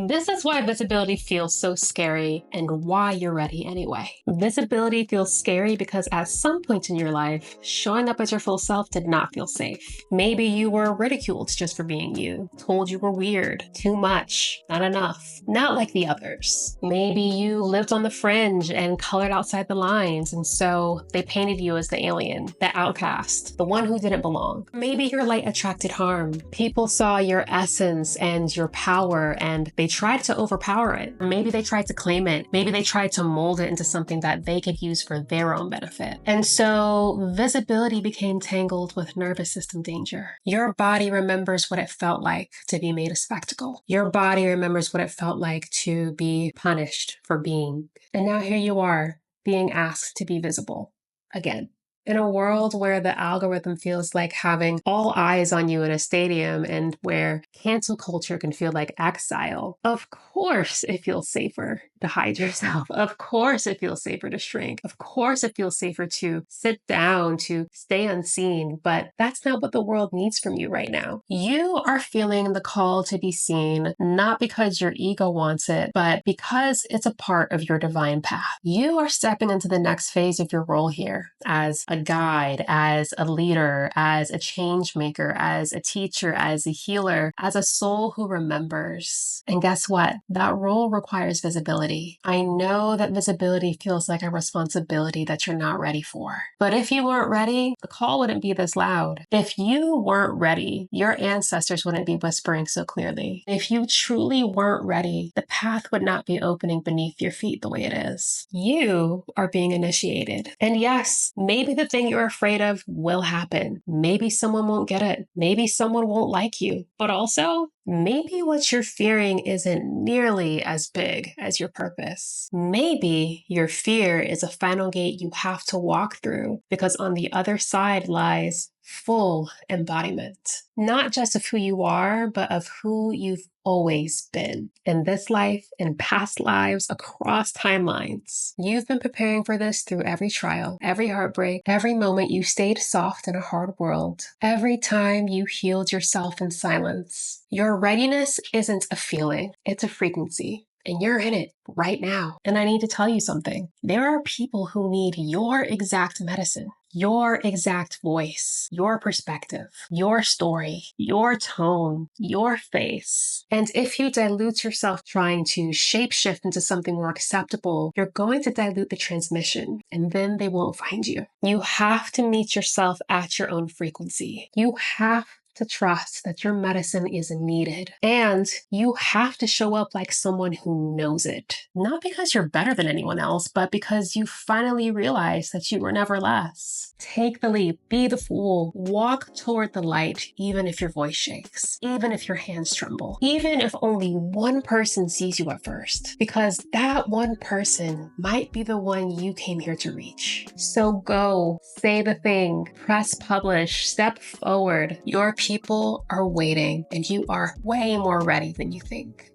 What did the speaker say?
This is why visibility feels so scary and why you're ready anyway. Visibility feels scary because at some point in your life, showing up as your full self did not feel safe. Maybe you were ridiculed just for being you, told you were weird, too much, not enough, not like the others. Maybe you lived on the fringe and colored outside the lines, and so they painted you as the alien, the outcast, the one who didn't belong. Maybe your light attracted harm. People saw your essence and your power and they tried to overpower it. Maybe they tried to claim it. Maybe they tried to mold it into something that they could use for their own benefit. And so visibility became tangled with nervous system danger. Your body remembers what it felt like to be made a spectacle. Your body remembers what it felt like to be punished for being. And now here you are, being asked to be visible again. In a world where the algorithm feels like having all eyes on you in a stadium and where cancel culture can feel like exile, of course it feels safer to hide yourself. Of course it feels safer to shrink. Of course it feels safer to sit down, to stay unseen. But that's not what the world needs from you right now. You are feeling the call to be seen, not because your ego wants it, but because it's a part of your divine path. You are stepping into the next phase of your role here as a guide, as a leader, as a change maker, as a teacher, as a healer, as a soul who remembers. And guess what? That role requires visibility. I know that visibility feels like a responsibility that you're not ready for. But if you weren't ready, the call wouldn't be this loud. If you weren't ready, your ancestors wouldn't be whispering so clearly. If you truly weren't ready, the path would not be opening beneath your feet the way it is. You are being initiated. And yes, maybe the thing you're afraid of will happen. Maybe someone won't get it. Maybe someone won't like you. But also, maybe what you're fearing isn't nearly as big as your purpose. Maybe your fear is a final gate you have to walk through because on the other side lies full embodiment, not just of who you are, but of who you've always been in this life, in past lives, across timelines. You've been preparing for this through every trial, every heartbreak, every moment you stayed soft in a hard world, every time you healed yourself in silence. Your readiness isn't a feeling, it's a frequency. And you're in it right now. And I need to tell you something. There are people who need your exact medicine, your exact voice, your perspective, your story, your tone, your face. And if you dilute yourself trying to shapeshift into something more acceptable, you're going to dilute the transmission and then they won't find you. You have to meet yourself at your own frequency. You have to trust that your medicine is needed. And you have to show up like someone who knows it. Not because you're better than anyone else, but because you finally realize that you were never less. Take the leap, be the fool, walk toward the light, even if your voice shakes, even if your hands tremble, even if only one person sees you at first, because that one person might be the one you came here to reach. So go, say the thing, press publish, step forward. Your people are waiting and you are way more ready than you think.